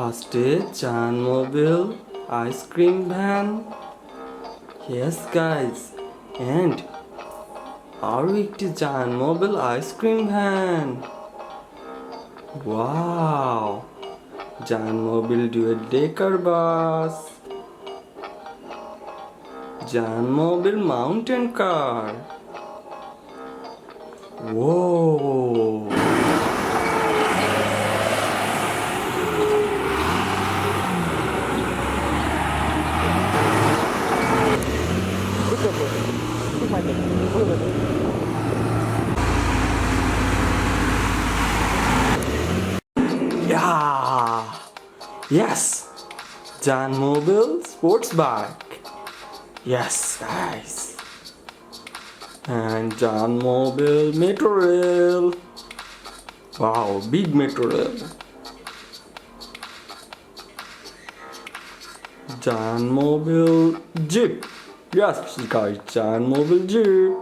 ফার্স্টে Zayan Mobil ice cream van. Yes guys, and আরো একটি Zayan Mobil ice cream van. Wow! Zayan Mobil dual decker bus. Zayan Mobil mountain car. Whoa! Yeah! Yes! Zayan Mobil sports bike. Yes, guys. And Zayan Mobil metro rail. Wow, big metro rail. Zayan Mobil jeep. Yes, guys, Zayan Mobil jeep.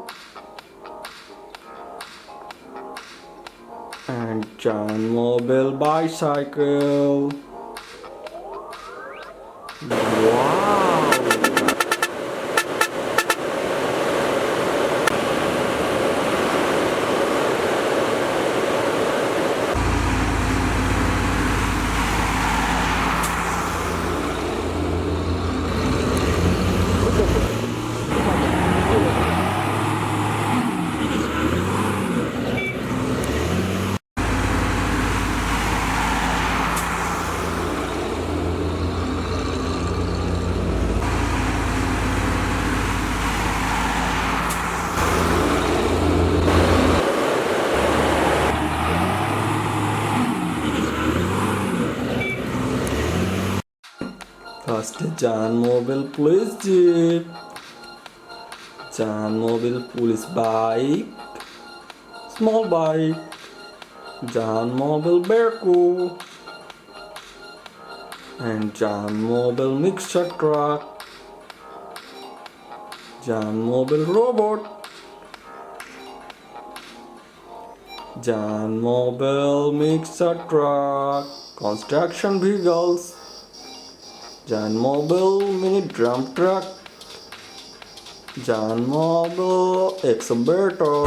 And Zayan Mobil bicycle. Wow! First Zayan Mobil police jeep, Zayan Mobil police bike, small bike, Zayan Mobil Berku, and Zayan Mobil mixer truck, Zayan Mobil robot, Zayan Mobil mixer truck, construction vehicles, Zayan Mobil mini drum truck, Zayan Mobil excavator.